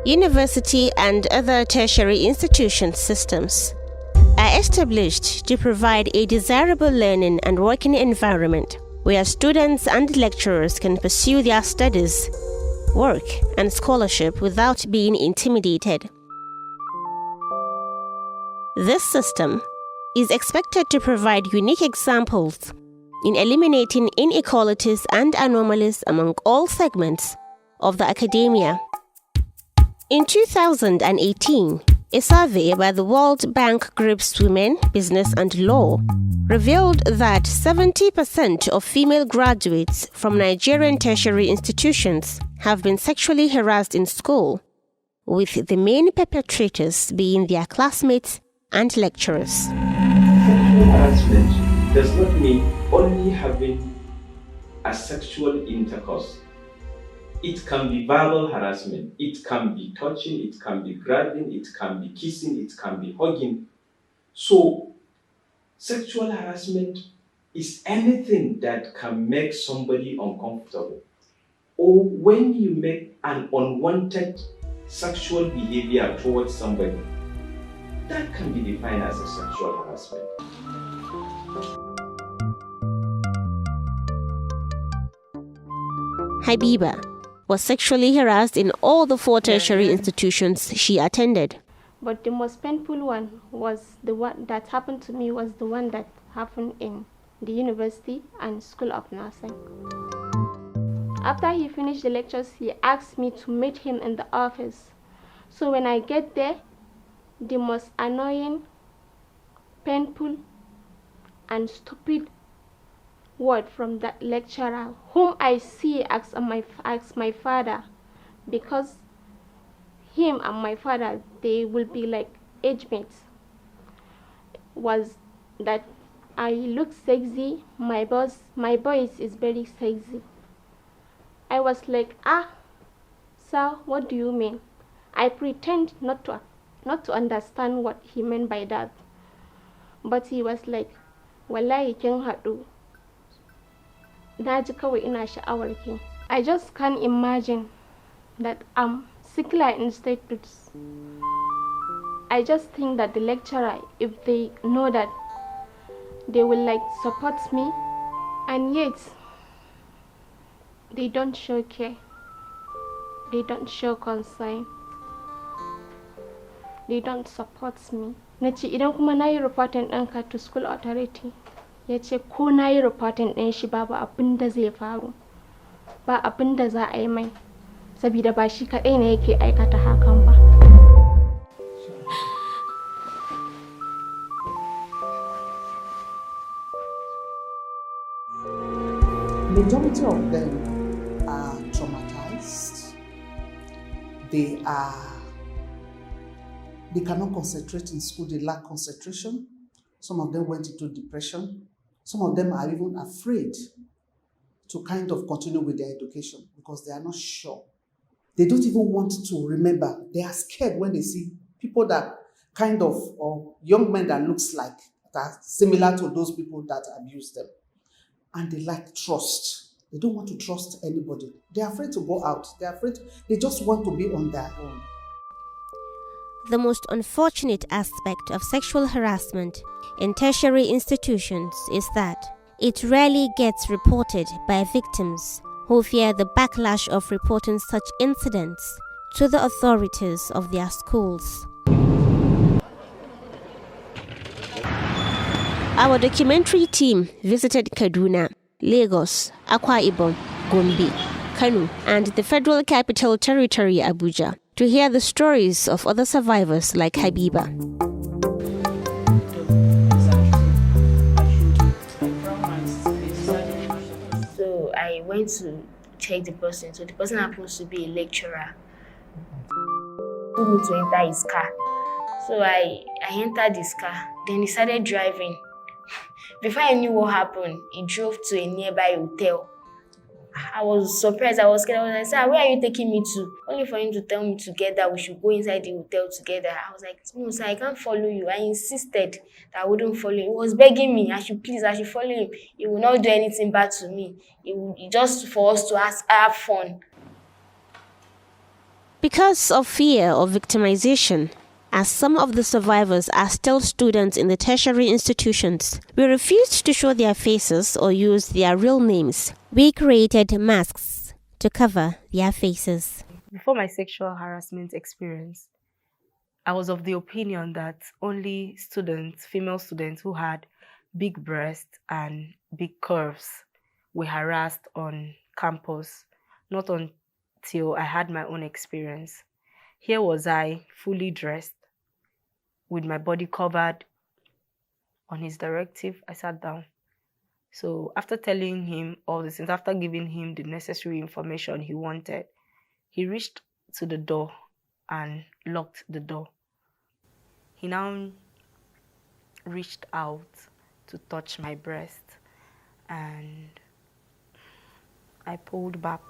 University and other tertiary institution systems are established to provide a desirable learning and working environment where students and lecturers can pursue their studies, work, and scholarship without being intimidated. This system is expected to provide unique examples in eliminating inequalities and anomalies among all segments of the academia. In 2018, a survey by the World Bank Group's Women, Business and Law revealed that 70% of female graduates from Nigerian tertiary institutions have been sexually harassed in school, with the main perpetrators being their classmates and lecturers. Sexual harassment does not mean only having a sexual intercourse. It can be verbal harassment, it can be touching, it can be grabbing, it can be kissing, it can be hugging. So, sexual harassment is anything that can make somebody uncomfortable. Or when you make an unwanted sexual behavior towards somebody, that can be defined as a sexual harassment. Habiba was sexually harassed in all the 4 tertiary institutions she attended. But the most painful one was the one that happened to me was the one that happened in the university and school of nursing. After he finished the lectures, he asked me to meet him in the office. So when I get there, the most annoying, painful, and stupid word from that lecturer, whom I see as my father, because him and my father, they will be like age mates, was that I look sexy, my voice is very sexy. I was like, sir, what do you mean? I pretend not to understand what he meant by that. But he was like, wallahi kin haɗu. Naji kawai ina sha'awar ki. I just can't imagine that I'm sickler in status. I just think that the lecturer, if they know that, they will like support me, and yet they don't show care. They don't show concern. They don't support me. Nace idan kuma nayi reporting ɗinka to school authority, yace ko nayi reporting ɗin shi babu abin da zai faru, ba abin da za a yi mai, saboda ba shi kaɗai ne yake aikata hakan ba. Majority of them are traumatized. They cannot concentrate in school, they lack concentration. Some of them went into depression. Some of them are even afraid to kind of continue with their education because they are not sure. They don't even want to remember. They are scared when they see people that kind of, or young men that looks like, that are similar to those people that abuse them. And they lack trust. They don't want to trust anybody. They're afraid to go out. They're afraid, they just want to be on their own. The most unfortunate aspect of sexual harassment in tertiary institutions is that it rarely gets reported by victims who fear the backlash of reporting such incidents to the authorities of their schools. Our documentary team visited Kaduna, Lagos, Akwa Ibom, Gombe, Kano, and the Federal Capital Territory, Abuja, to hear the stories of other survivors like Habiba. So I went to check the person. So the person happens to be a lecturer. He told me to enter his car. So I entered his car. Then he started driving. Before I knew what happened, he drove to a nearby hotel. I was surprised. I was scared. I was like, sir, where are you taking me to? Only for him to tell me together we should go inside the hotel together. I was like, no, sir, I can't follow you. I insisted that I wouldn't follow him. He was begging me, I should follow him. He will not do anything bad to me. He just for us to have fun. Because of fear of victimization, as some of the survivors are still students in the tertiary institutions, we refused to show their faces or use their real names. We created masks to cover their faces. Before my sexual harassment experience, I was of the opinion that only students, female students who had big breasts and big curves were harassed on campus, not until I had my own experience. Here was I, fully dressed, with my body covered. On his directive, I sat down. So after telling him all this, and after giving him the necessary information he wanted, he reached to the door and locked the door. He now reached out to touch my breast, and I pulled back.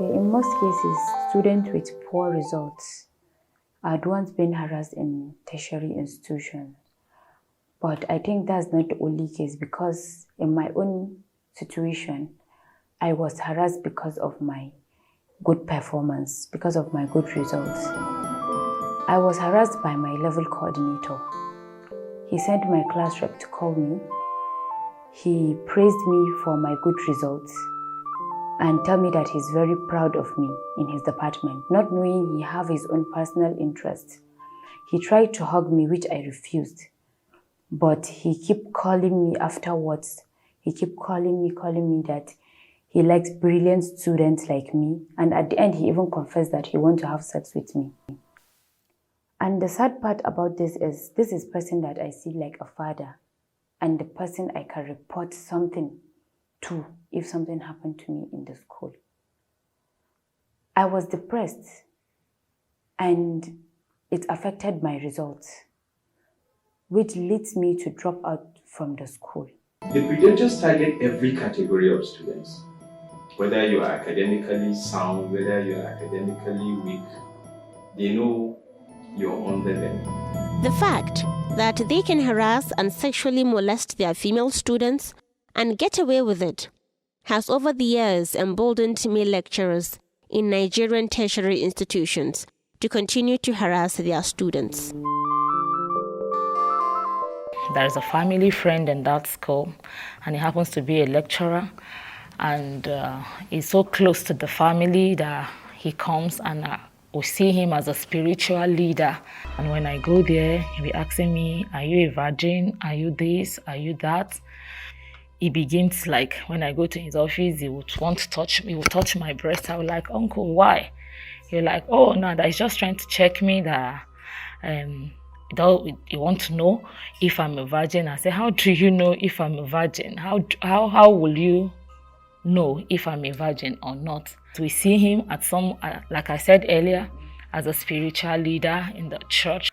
In most cases, students with poor results are the ones being harassed in tertiary institutions. But I think that's not the only case, because in my own situation, I was harassed because of my good performance, because of my good results. I was harassed by my level coordinator. He sent my class rep to call me. He praised me for my good results and tell me that he's very proud of me in his department, not knowing he have his own personal interests. He tried to hug me, which I refused, but he kept calling me afterwards. He kept calling me that he likes brilliant students like me, and at the end he even confessed that he wants to have sex with me. And the sad part about this is person that I see like a father, and the person I can report something to if something happened to me in the school. I was depressed, and it affected my results, which leads me to drop out from the school. The predators target every category of students, whether you are academically sound, whether you are academically weak. They know you're under them. The fact that they can harass and sexually molest their female students and get away with it has over the years emboldened male lecturers in Nigerian tertiary institutions to continue to harass their students. There's a family friend in that school, and he happens to be a lecturer, and he's so close to the family that he comes and we see him as a spiritual leader. And when I go there, he'll be asking me, are you a virgin? Are you this? Are you that? He begins, like, when I go to his office, he would want to touch me, he would touch my breast. I was like, uncle, why? You're like, oh, no, that he's just trying to check me, that you want to know if I'm a virgin. I say, how do you know if I'm a virgin? How will you know if I'm a virgin or not? So we see him at some, like I said earlier, as a spiritual leader in the church.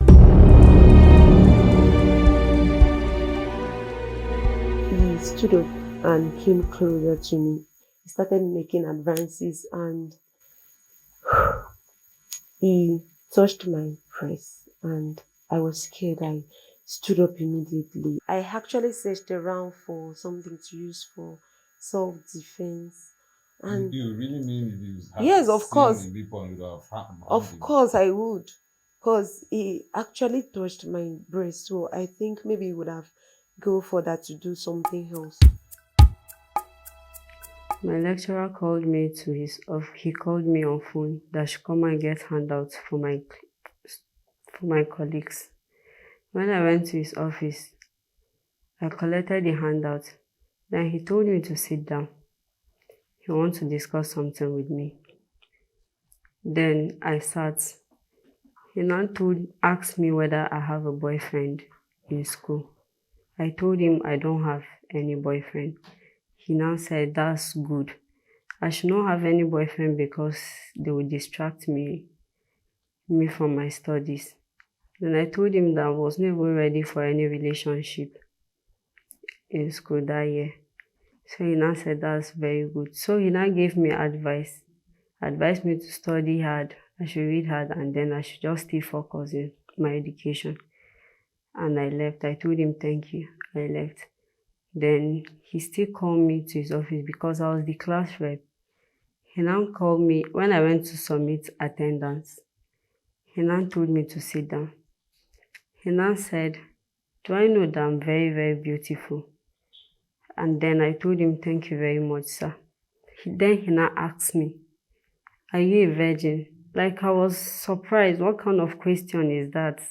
He stood up and came closer to me. He started making advances and he touched my breast, and I was scared. I stood up immediately. I actually searched around for something to use for self-defense. And do you really mean if you have yes, of course. the weapon, you would have harmed Of him? course I would, because he actually touched my breast, so I think maybe he would have go for that to do something else. My lecturer called me to his office. He called me on phone that I should come and get handouts for my colleagues. When I went to his office, I collected the handouts. Then he told me to sit down. He wants to discuss something with me. Then I sat. He now asked me whether I have a boyfriend in school. I told him I don't have any boyfriend. He now said, that's good. I should not have any boyfriend because they would distract me from my studies. Then I told him that I was not even ready for any relationship in school that year. So he now said that's very good. So he now gave me advised me to study hard, I should read hard, and then I should just stay focused in my education. And I left. I told him thank you. I left. Then he still called me to his office because I was the class rep. He now called me when I went to submit attendance. He now told me to sit down. He now said, do I know that I'm very, very beautiful? And then I told him, thank you very much, sir. Then he now asked me, are you a virgin? Like, I was surprised. What kind of question is that?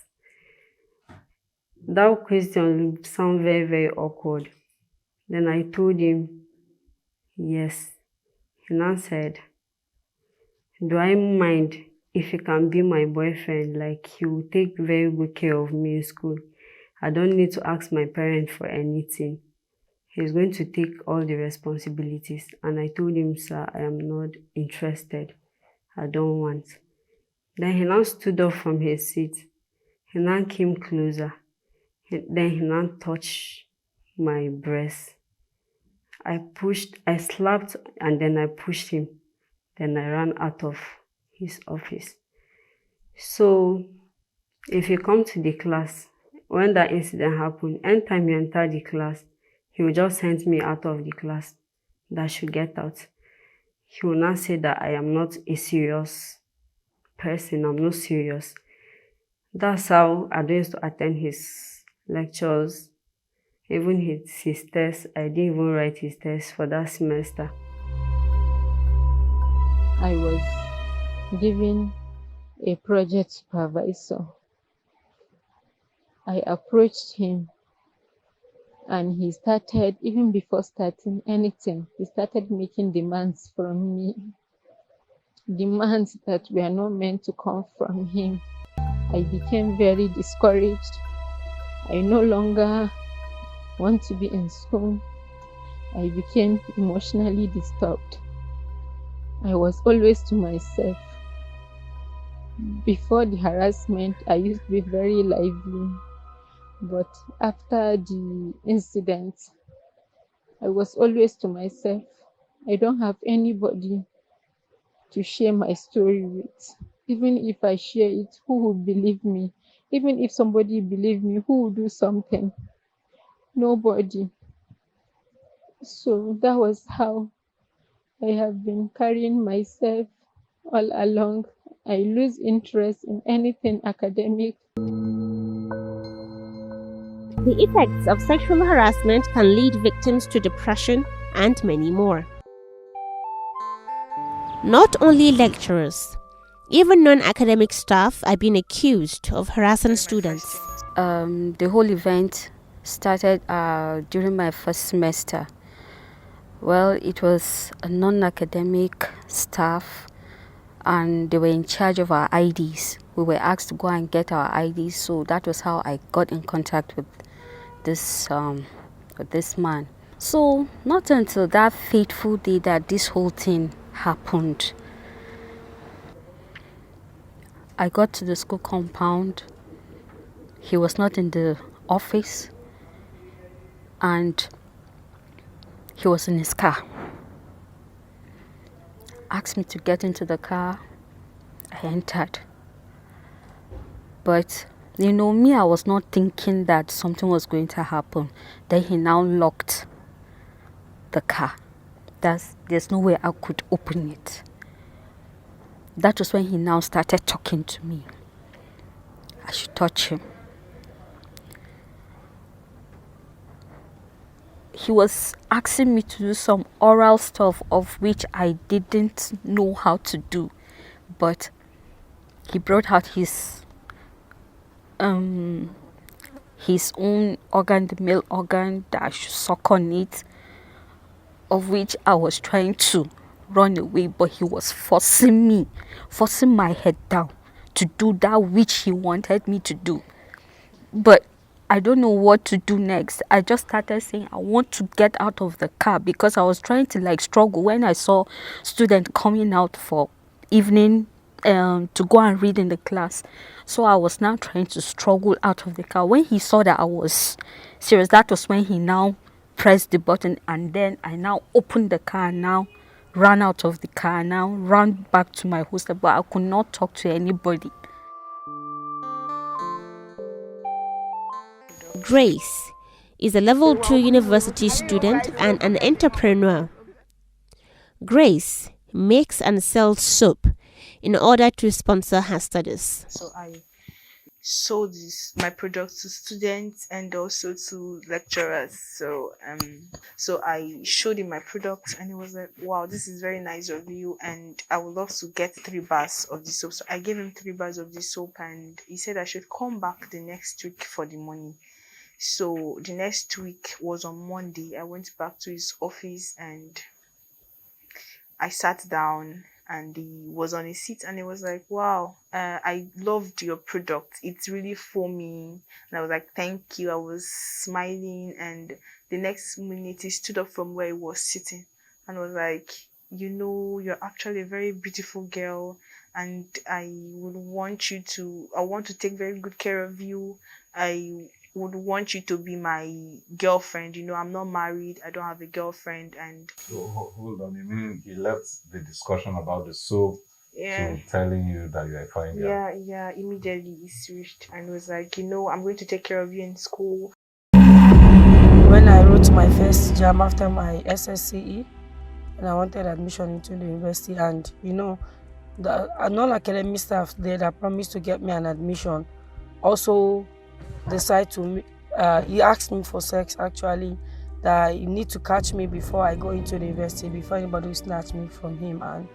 That question sounded very, very awkward. Then I told him, yes. He now said, do I mind if he can be my boyfriend? Like, he will take very good care of me in school. I don't need to ask my parents for anything. He's going to take all the responsibilities. And I told him, sir, I am not interested. I don't want. Then he now stood up from his seat. He now came closer. Then he now touched my breast. I slapped, and then I pushed him. Then I ran out of his office. So, if you come to the class, when that incident happened, anytime you enter the class, he will just send me out of the class, that I should get out. He will not say that I am not a serious person, I'm not serious. That's how I used to attend his lectures, even his tests. I didn't even write his tests for that semester. I was given a project supervisor. I approached him and he started, even before starting anything, he started making demands from me. Demands that were not meant to come from him. I became very discouraged. I no longer want to be in school. I became emotionally disturbed. I was always to myself. Before the harassment, I used to be very lively. But after the incident, I was always to myself. I don't have anybody to share my story with. Even if I share it, who will believe me? Even if somebody believes me, who will do something? Nobody. So that was how I have been carrying myself all along. I lose interest in anything academic. The effects of sexual harassment can lead victims to depression and many more. Not only lecturers, even non-academic staff are being accused of harassing students. The whole event started during my first semester. Well, it was a non-academic staff and they were in charge of our IDs. We were asked to go and get our IDs, so that was how I got in contact with this man. So not until that fateful day that this whole thing happened, I got to the school compound. He was not in the office and he was in his car. Asked me to get into the car. I entered. But you know me, I was not thinking that something was going to happen. Then he now locked the car. There's no way I could open it. That was when he now started talking to me. I should touch him. He was asking me to do some oral stuff of which I didn't know how to do. But he brought out his own organ, the male organ, that I should suck on it, of which I was trying to run away, but he was forcing my head down to do that which he wanted me to do. But I don't know what to do next. I just started saying I want to get out of the car because I was trying to like struggle when I saw students coming out for evening to go and read in the class. So I was now trying to struggle out of the car. When he saw that I was serious, that was when he now pressed the button, and then I now opened the car and now ran out of the car and now ran back to my hostel, but I could not talk to anybody. Grace is a level 2 university student and an entrepreneur. Grace makes and sells soap in order to sponsor her studies. So I sold my products to students and also to lecturers. So I showed him my products and he was like, wow, this is very nice of you, and I would love to get 3 bars of the soap. So I gave him 3 bars of the soap and he said I should come back the next week for the money. So the next week was on Monday. I went back to his office and I sat down and he was on his seat and he was like, wow, I loved your product. It's really for me. And I was like, thank you. I was smiling, and the next minute he stood up from where he was sitting and was like, you know, you're actually a very beautiful girl and I want to take very good care of you. I would want you to be my girlfriend. You know, I'm not married. I don't have a girlfriend. And So hold on, you mean he left the discussion about the soap to telling you that you're a fine girl? Yeah, immediately he switched and was like, you know, I'm going to take care of you in school. When I wrote my first JAM after my SSCE, and I wanted admission into the university, and you know, the non-academic staff there that promised to get me an admission also decide to, he asked me for sex actually, that you need to catch me before I go into the university, before anybody will snatch me from him. And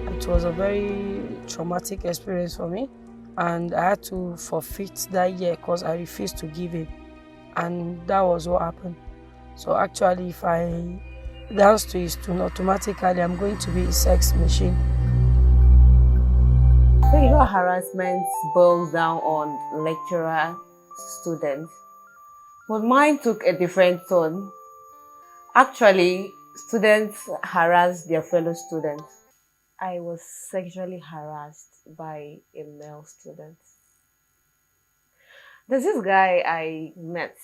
it was a very traumatic experience for me, and I had to forfeit that year because I refused to give it, and that was what happened. So actually, if I dance to his tune, automatically I'm going to be a sex machine. Sexual harassment boils down on lecturer students, but mine took a different turn. Actually, students harass their fellow students. I was sexually harassed by a male student. There's this guy I met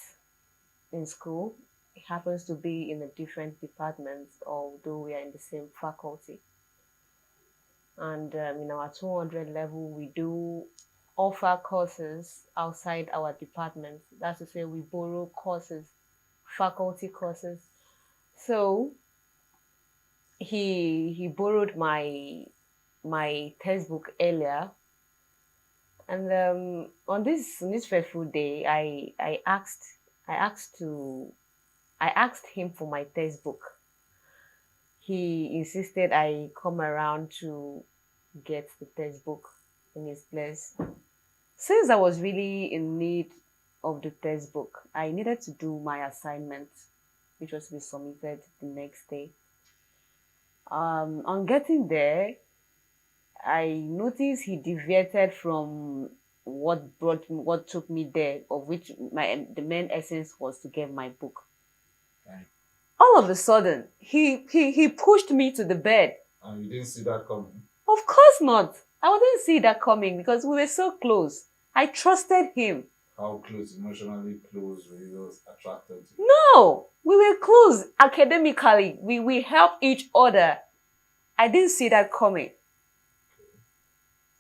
in school. He happens to be in a different department, although we are in the same faculty. And in our 200 level, we do offer courses outside our department. That's to say, we borrow courses, faculty courses. So he borrowed my textbook earlier, and on this fateful day, I asked him for my textbook. He insisted I come around to get the textbook in his place. Since I was really in need of the textbook, I needed to do my assignment, which was to be submitted the next day. On getting there, I noticed he deviated from what took me there, of which the main essence was to get my book. Right. All of a sudden, he pushed me to the bed. And you didn't see that coming? Of course not. I wouldn't see that coming because we were so close. I trusted him. How close, emotionally close, were you attracted to? No, we were close academically. We helped each other. I didn't see that coming.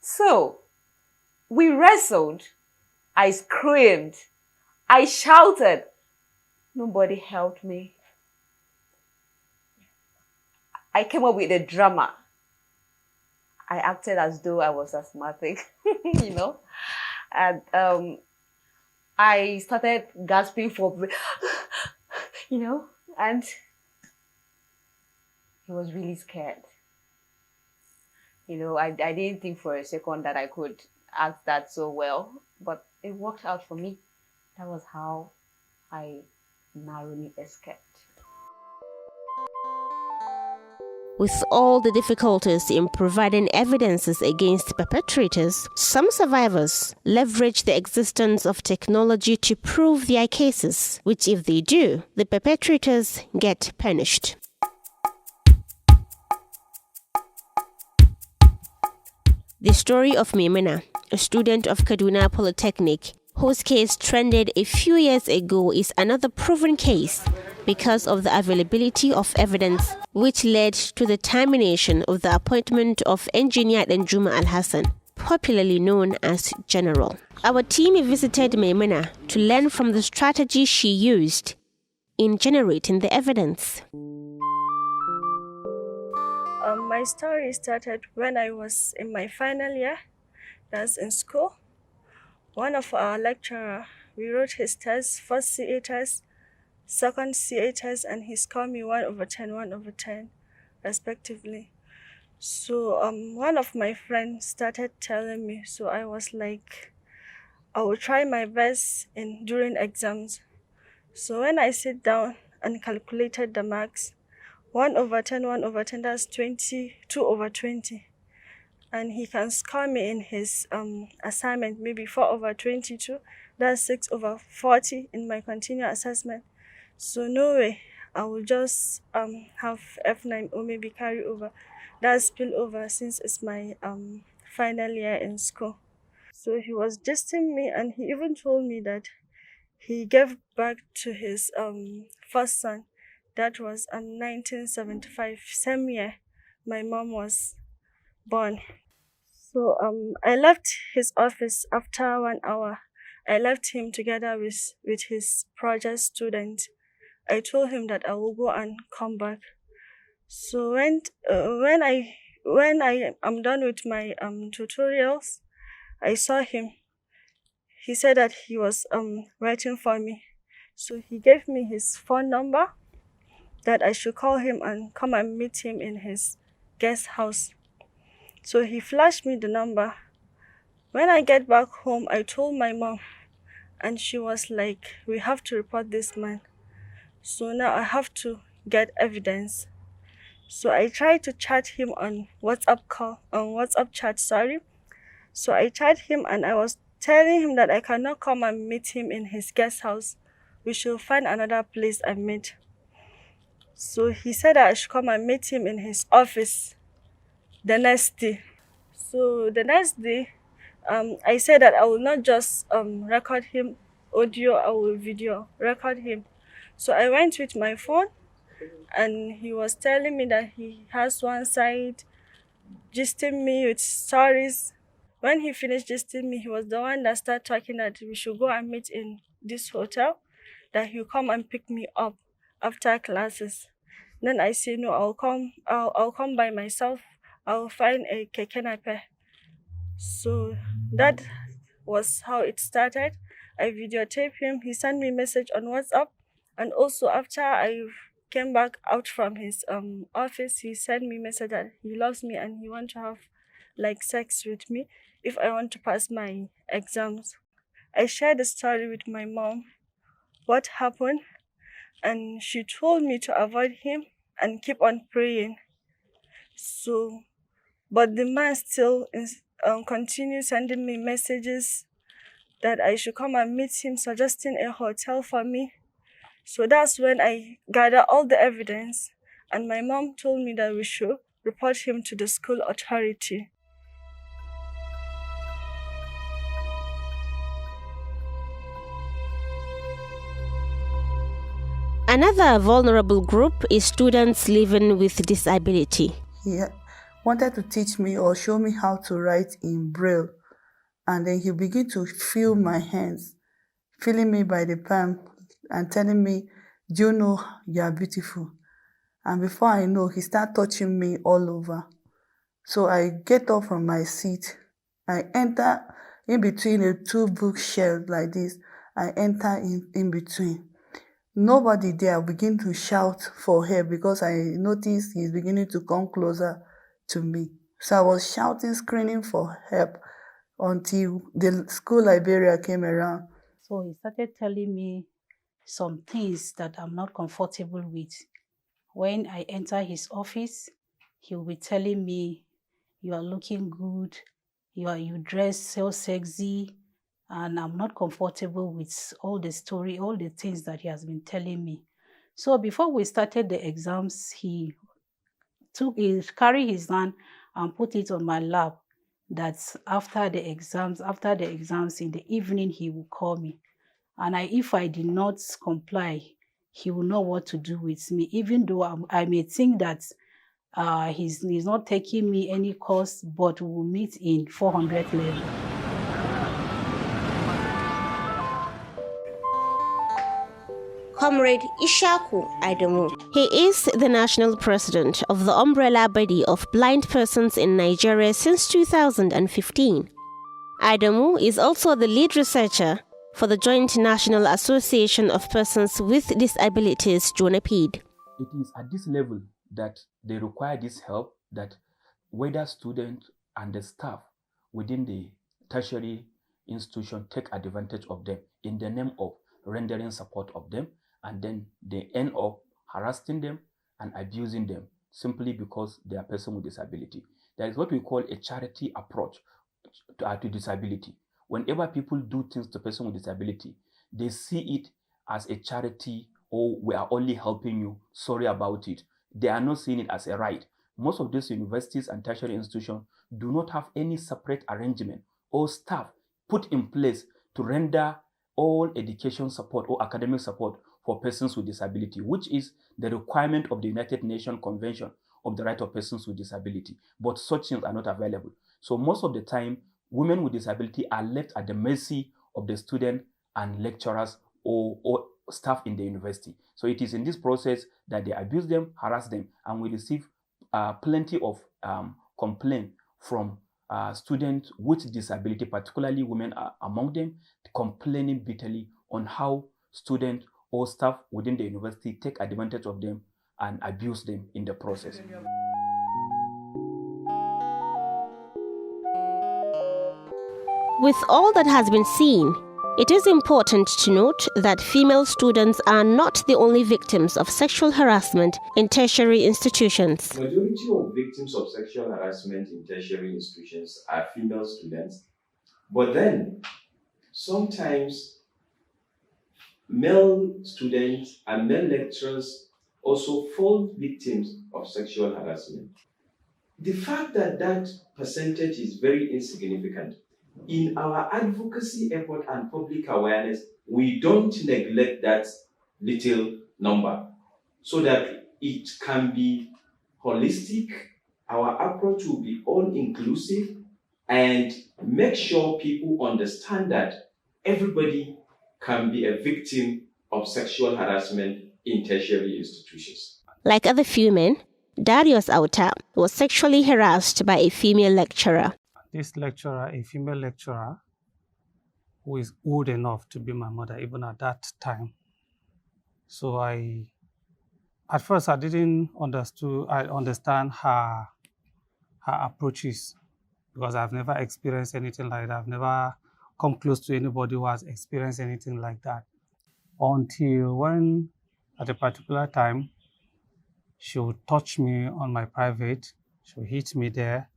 So, we wrestled. I screamed. I shouted. Nobody helped me. I came up with a drama. I acted as though I was asthmatic, you know. And I started gasping for breath, you know, and he was really scared. You know, I didn't think for a second that I could act that so well, but it worked out for me. That was how I narrowly escaped. With all the difficulties in providing evidences against perpetrators, some survivors leverage the existence of technology to prove their cases, which if they do, the perpetrators get punished. The story of Maimuna, a student of Kaduna Polytechnic, whose case trended a few years ago, is another proven case because of the availability of evidence which led to the termination of the appointment of engineer Danjuma Al-Hassan, popularly known as General. Our team visited Maimuna to learn from the strategy she used in generating the evidence. My story started when I was in my final year, that's in school. One of our lecturers, we wrote his test, first CA test, second CA test, and he scored me 1/10, 1/10, respectively. So one of my friends started telling me, so I was like, I will try my best during exams. So when I sit down and calculated the marks, 1/10, 1/10, that's 22/20. And he can score me in his assignment, maybe 4/22, that's 6/40 in my continuous assessment. So no way, I will just have F9 or maybe carry over. That's spill over since it's my final year in school. So he was gisting me, and he even told me that he gave back to his first son. That was in 1975, same year my mom was born. So I left his office after 1 hour. I left him together with his project student. I told him that I will go and come back. So when I am done with my tutorials, I saw him. He said that he was waiting for me. So he gave me his phone number that I should call him and come and meet him in his guest house. So he flashed me the number. When I get back home, I told my mom, and she was like, we have to report this man. So now I have to get evidence. So I tried to chat him on WhatsApp chat. So I chat him, and I was telling him that I cannot come and meet him in his guest house. We should find another place and meet. So he said that I should come and meet him in his office the next day. So the next day, I said that I will not just record him audio, I will video record him. So I went with my phone, and he was telling me that he has one side, gisting me with stories. When he finished gisting me, he was the one that started talking that we should go and meet in this hotel, that he'll come and pick me up after classes. Then I say, no, I'll come by myself. I'll find a keke nape. So that was how it started. I videotaped him. He sent me a message on WhatsApp. And also after I came back out from his office, he sent me a message that he loves me and he wants to have like sex with me if I want to pass my exams. I shared the story with my mom, what happened, and she told me to avoid him and keep on praying. So, but the man still continued sending me messages that I should come and meet him, suggesting a hotel for me. So that's when I gathered all the evidence, and my mom told me that we should report him to the school authority. Another vulnerable group is students living with disability. He wanted to teach me or show me how to write in Braille, and then he began to feel my hands, feeling me by the palm and telling me, do you know you are beautiful? And before I know, he started touching me all over. So I get up from my seat. I enter in between the two bookshelves like this. I enter in between. Nobody there begin to shout for help because I noticed he's beginning to come closer to me. So I was shouting, screaming for help until the school librarian came around. So he started telling me some things that I'm not comfortable with. When I enter his office, He'll be telling me, you are looking good, you dress so sexy, and I'm not comfortable with all the story, all the things that he has been telling me. So before we started the exams, he carried his hand and put it on my lap. That after the exams in the evening, he will call me. And if I did not comply, he will know what to do with me, even though I may think that he's not taking me any course, but we'll meet in 400 level. Comrade Ishaku Adamu. He is the national president of the umbrella body of blind persons in Nigeria since 2015. Adamu is also the lead researcher for the Joint National Association of Persons with Disabilities, JANAPWD. It is at this level that they require this help, that whether students and the staff within the tertiary institution take advantage of them in the name of rendering support of them, and then they end up harassing them and abusing them simply because they are person with disability. That is what we call a charity approach to disability. Whenever people do things to person with disability, they see it as a charity, or we are only helping you, sorry about it. They are not seeing it as a right. Most of these universities and tertiary institutions do not have any separate arrangement or staff put in place to render all education support or academic support for persons with disability, which is the requirement of the United Nations Convention of the Right of Persons with Disability. But such things are not available. So most of the time, women with disability are left at the mercy of the student and lecturers or staff in the university. So it is in this process that they abuse them, harass them, and we receive plenty of complaints from students with disability, particularly women among them, complaining bitterly on how students or staff within the university take advantage of them and abuse them in the process. With all that has been seen, it is important to note that female students are not the only victims of sexual harassment in tertiary institutions. The majority of victims of sexual harassment in tertiary institutions are female students, but then sometimes male students and male lecturers also fall victims of sexual harassment. The fact that that percentage is very insignificant, in our advocacy effort and public awareness, we don't neglect that little number so that it can be holistic. Our approach will be all-inclusive and make sure people understand that everybody can be a victim of sexual harassment in tertiary institutions. Like other few men, Darius Auta was sexually harassed by a female lecturer. This lecturer, a female lecturer, who is old enough to be my mother, even at that time. So at first I didn't understand her approaches, because I've never experienced anything like that. I've never come close to anybody who has experienced anything like that. Until when, at a particular time, she would touch me on my private, she would hit me there.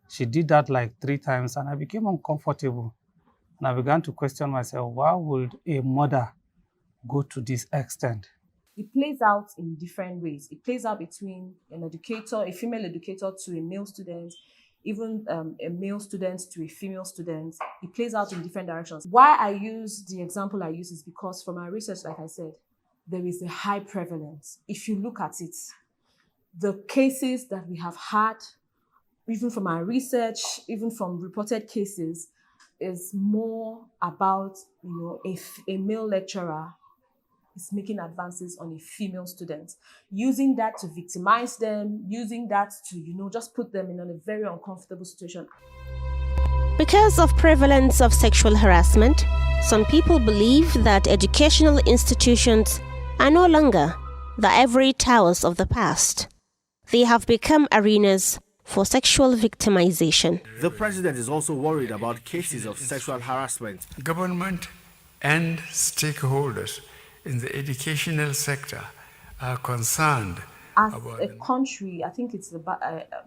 She did that like 3 times and I became uncomfortable. And I began to question myself, why would a mother go to this extent? It plays out in different ways. It plays out between an educator, a female educator to a male student, even a male student to a female student. It plays out in different directions. Why I use the example I use is because from our research, like I said, there is a high prevalence. If you look at it, the cases that we have had, even from our research, even from reported cases, is more about, a male lecturer is making advances on a female student, using that to victimize them, using that to, just put them in a very uncomfortable situation. Because of prevalence of sexual harassment, some people believe that educational institutions are no longer the ivory towers of the past. They have become arenas for sexual victimization. The president is also worried about cases of sexual harassment. Government and stakeholders in the educational sector are concerned as a country, I think it's about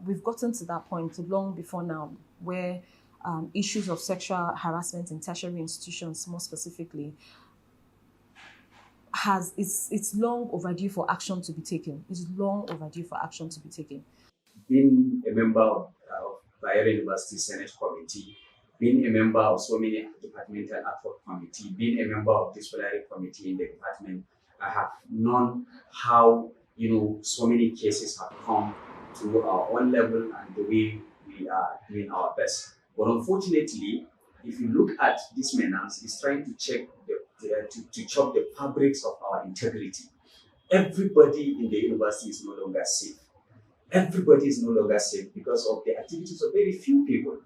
we've gotten to that point long before now, where issues of sexual harassment in tertiary institutions, more specifically, it's long overdue for action to be taken. It's long overdue for action to be taken. Being a member of Bayero University Senate Committee, being a member of so many departmental ad hoc committee, being a member of disciplinary committee in the department, I have known how so many cases have come to our own level and the way we are doing our best. But unfortunately, if you look at this menace, it's trying to check to chop the fabrics of our integrity. Everybody in the university is no longer safe. Everybody is no longer safe because of the activities of very few people.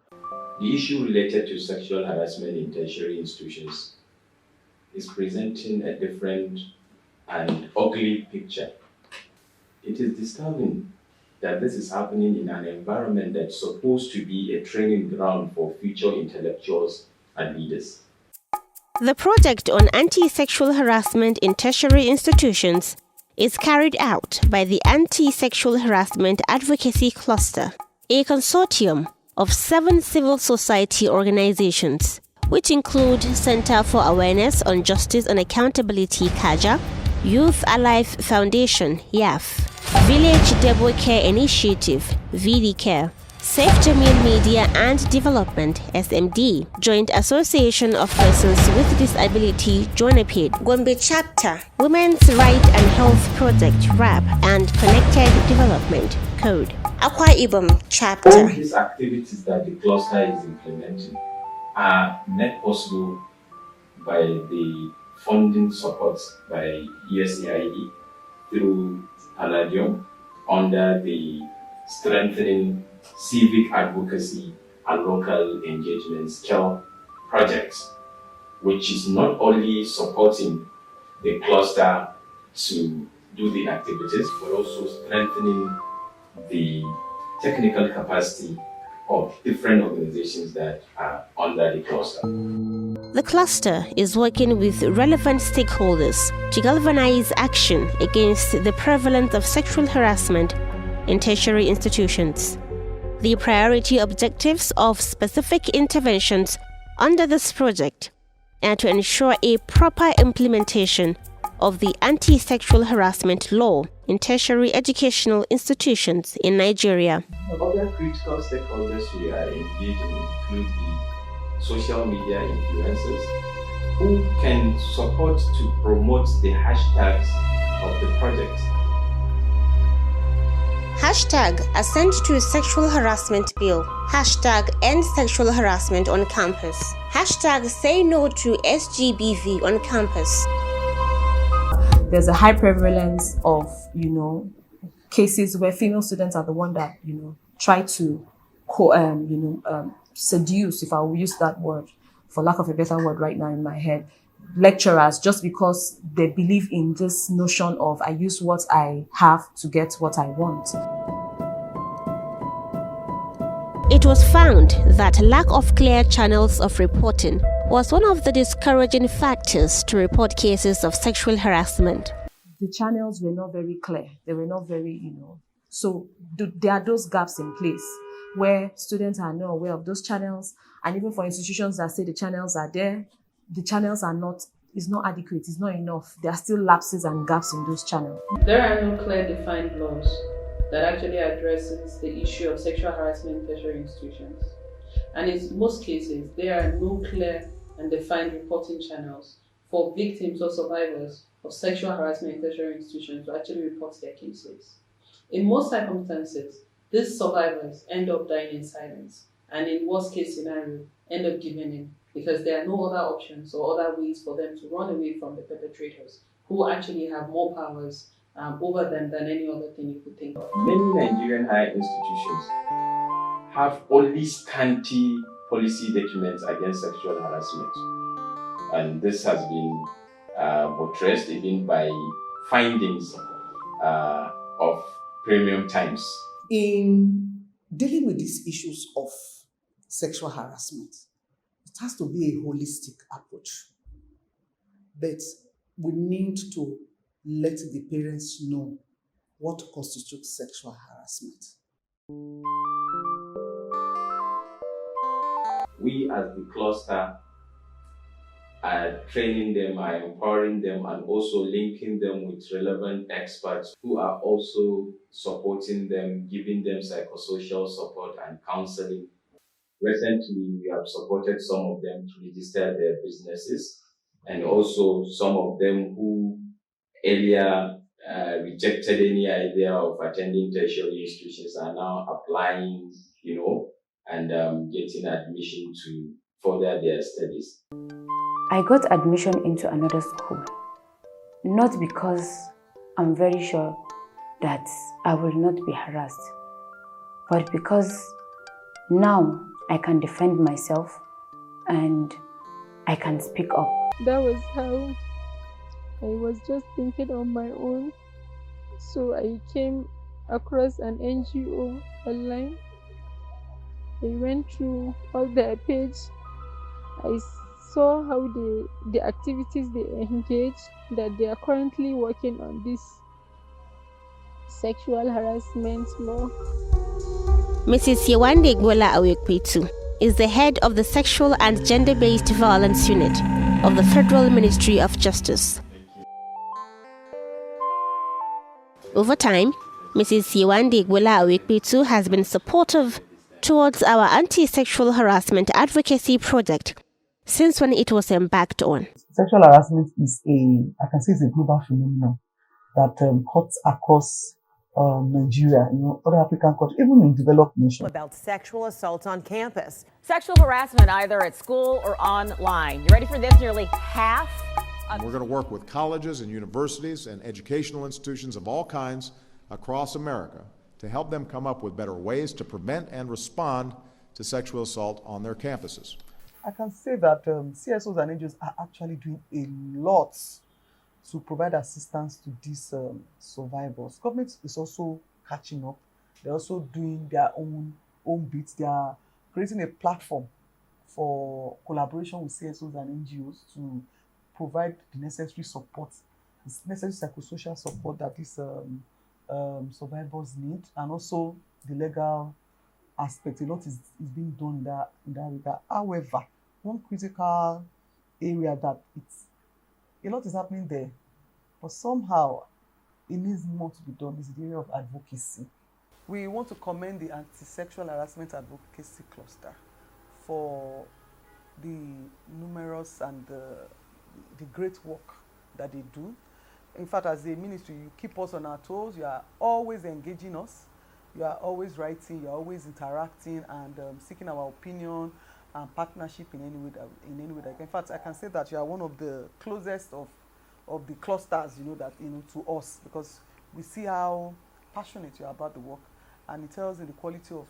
The issue related to sexual harassment in tertiary institutions is presenting a different and ugly picture. It is disturbing that this is happening in an environment that's supposed to be a training ground for future intellectuals and leaders. The project on anti-sexual harassment in tertiary institutions is carried out by the Anti-Sexual Harassment Advocacy Cluster, a consortium of 7 civil society organizations, which include Center for Awareness on Justice and Accountability CAJA, Youth Alive Foundation YAF, Village Debbo Care Initiative VDCare, Sefjamil Media and Development SMD, Joint Association of Persons with Disability JANAPWD, Gombe Chapter, Women's Right and Health Project WRAHP, and Connected Development Code, Akwa Ibom Chapter. All these activities that the cluster is implementing are made possible by the funding supports by USAID through Palladium under the Strengthening Civic Advocacy and Local Engagement Skill projects, which is not only supporting the cluster to do the activities, but also strengthening the technical capacity of different organizations that are under the cluster. The cluster is working with relevant stakeholders to galvanize action against the prevalence of sexual harassment in tertiary institutions. The priority objectives of specific interventions under this project are to ensure a proper implementation of the anti-sexual harassment law in tertiary educational institutions in Nigeria. Other critical stakeholders we are engaging include the social media influencers who can support to promote the hashtags of the project. Hashtag Assent to Sexual Harassment Bill. Hashtag End Sexual Harassment on Campus. Hashtag Say No to SGBV on Campus. There's a high prevalence of, cases where female students are the one that, try to, seduce, if I will use that word, for lack of a better word right now in my head, lecturers, just because they believe in this notion of I use what I have to get what I want. It was found that lack of clear channels of reporting was one of the discouraging factors to report cases of sexual harassment. The channels were not very clear. They were not very, So there are those gaps in place where students are not aware of those channels, and even for institutions that say the channels are there, the channels is not adequate, it's not enough. There are still lapses and gaps in those channels. There are no clear defined laws that actually addresses the issue of sexual harassment in tertiary institutions. And in most cases, there are no clear and defined reporting channels for victims or survivors of sexual harassment in tertiary institutions to actually report their cases. In most circumstances, these survivors end up dying in silence, and in worst case scenario, end up giving in because there are no other options or other ways for them to run away from the perpetrators, who actually have more powers over them than any other thing you could think of. Many Nigerian higher institutions have only scanty policy documents against sexual harassment, and this has been buttressed even by findings of Premium Times. In dealing with these issues of sexual harassment, it has to be a holistic approach. But we need to let the parents know what constitutes sexual harassment. We as the cluster are training them, are empowering them, and also linking them with relevant experts who are also supporting them, giving them psychosocial support and counseling. Recently, we have supported some of them to register their businesses, and also some of them who earlier rejected any idea of attending tertiary institutions are now applying, and getting admission to further their studies. I got admission into another school, not because I'm very sure that I will not be harassed, but because now I can defend myself and I can speak up. That was how I was just thinking on my own. So I came across an NGO online. I went through all their page. I saw how the activities they engage, that they are currently working on this sexual harassment law. Mrs. Yewande Gbola Awekwetu is the head of the Sexual and Gender-Based Violence Unit of the Federal Ministry of Justice. Over time, Mrs. Yewande Gbola Awekwetu has been supportive towards our anti-sexual harassment advocacy project since when it was embarked on. Sexual harassment is I can say it's a global phenomenon that cuts across Nigeria, other African countries, even in developed nations. About sexual assault on campus. Sexual harassment either at school or online. You ready for this? Nearly half. We're going to work with colleges and universities and educational institutions of all kinds across America to help them come up with better ways to prevent and respond to sexual assault on their campuses. I can say that CSOs and NGOs are actually doing a lot to provide assistance to these survivors. Government is also catching up. They're also doing their own bits. They are creating a platform for collaboration with CSOs and NGOs to provide the necessary support, the necessary psychosocial support that these survivors need, and also the legal aspect. A lot is being done in that regard. However, one critical area that a lot is happening there, but somehow it needs more to be done, is the area of advocacy. We want to commend the Anti-Sexual Harassment Advocacy Cluster for the numerous and the great work that they do. In fact, as a ministry, you keep us on our toes. You are always engaging us. You are always writing. You are always interacting and seeking our opinion and partnership in any way that. In fact, I can say that you are one of the closest of the clusters, to us, because we see how passionate you are about the work, and it tells in the quality of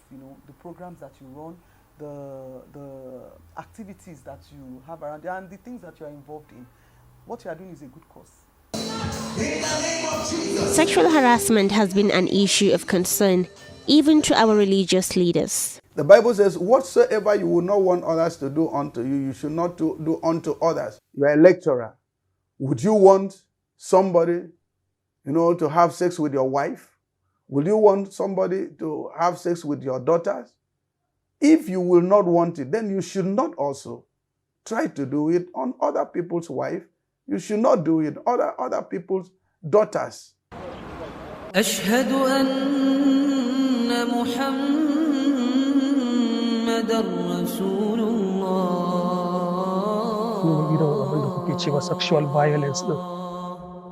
the programs that you run, the activities that you have around, and the things that you are involved in. What you are doing is a good cause. Sexual harassment has been an issue of concern even to our religious leaders. The Bible says, whatsoever you will not want others to do unto you, you should not do unto others. You are a lecturer. Would you want somebody, to have sex with your wife? Would you want somebody to have sex with your daughters? If you will not want it, then you should not also try to do it on other people's wife. You should not do it on other people's daughters. أشهد أن محمدًا رسول kuke cewa sexual violence din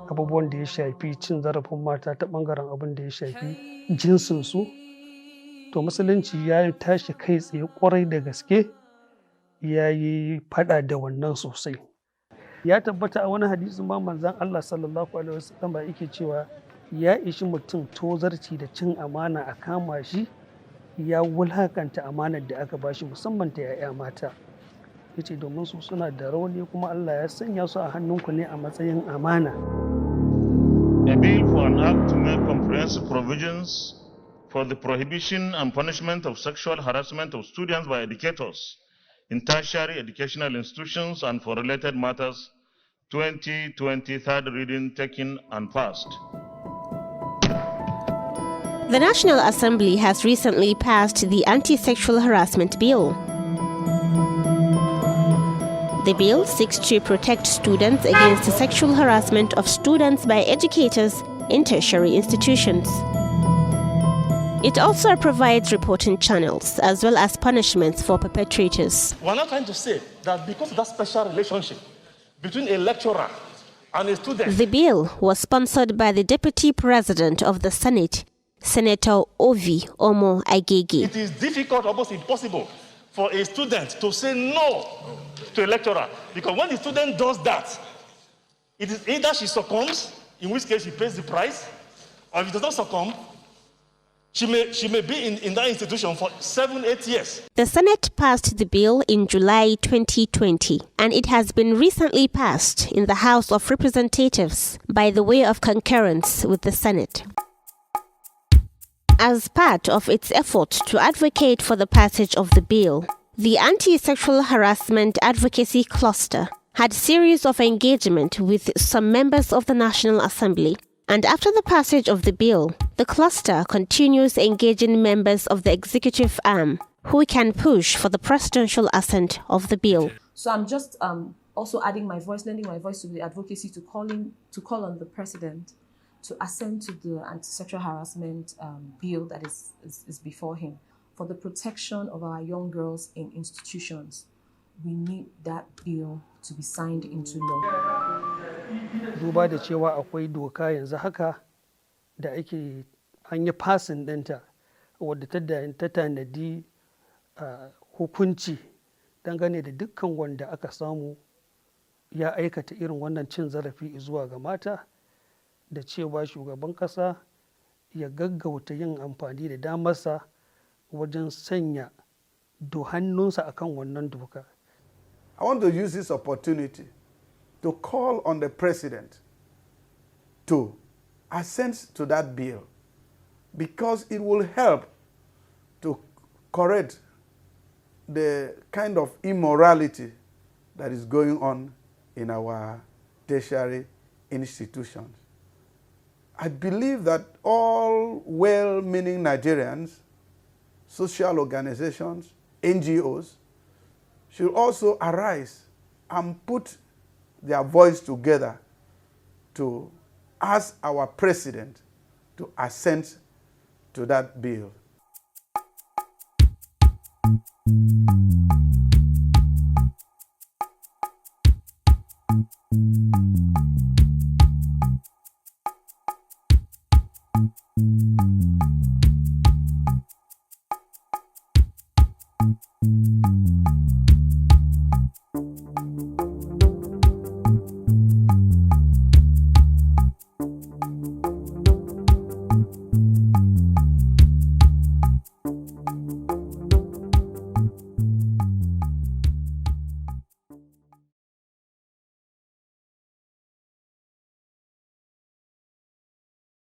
abubuwan da ya shafi cin zarafin mata ta bangaren abin da ya shafi jinsinsu, to musulunci ya tashi kai tsaye kwarai da gaske, ya yi fada da wannan sosai. Ya tabbata a wani hadisin ma manzon Allah sallallahu alaihi wasallam ba yake cewa ya ishi mutum tozarci da cin amana a kama shi ya wulhakanta amanar da aka bashi, musamman ta 'ya'ya mata. Yace domin su suna da rauni kuma Allah ya sanya su a hannunku ne a matsayin amana. A bill for an act to make comprehensive provisions for the prohibition and punishment of sexual harassment of students by educators in tertiary educational institutions and for related matters, 2020, third reading taken and passed. The National Assembly has recently passed the Anti-Sexual Harassment Bill. The bill seeks to protect students against the sexual harassment of students by educators in tertiary institutions. It also provides reporting channels as well as punishments for perpetrators. We're not trying to say that because of that special relationship between a lecturer and a student. The bill was sponsored by the Deputy President of the Senate, Senator Ovi Omo Agege. It is difficult, almost impossible, for a student to say no to a lecturer, because when the student does that, it is either she succumbs, in which case she pays the price, or if it does not succumb, she may be in that institution for 7-8 years. The Senate passed the bill in July 2020, and it has been recently passed in the House of Representatives by the way of concurrence with the Senate. As part of its effort to advocate for the passage of the bill, the Anti-Sexual Harassment Advocacy Cluster had a series of engagement with some members of the National Assembly. And after the passage of the bill, the cluster continues engaging members of the executive arm who can push for the presidential assent of the bill. So I'm just also adding my voice, lending my voice to the advocacy to call on the president to assent to the anti-sexual harassment bill that is before him. For the protection of our young girls in institutions, we need that bill to be signed into law. Duba da cewa akwai doka yanzu haka da ake an yi fasin ɗinta wadda ta tanadi hukunci dangane da dukkan wanda aka samu ya aikata irin wannan cin zarafi zuwa ga mata, da cewa shugaban ƙasa ya gaggauta yin amfani da damarsa wajen sanya hannunsa akan wannan doka. I want to use this opportunity to call on the president to assent to that bill, because it will help to correct the kind of immorality that is going on in our tertiary institutions. I believe that all well-meaning Nigerians, social organizations, NGOs, should also arise and put their voice together to ask our president to assent to that bill.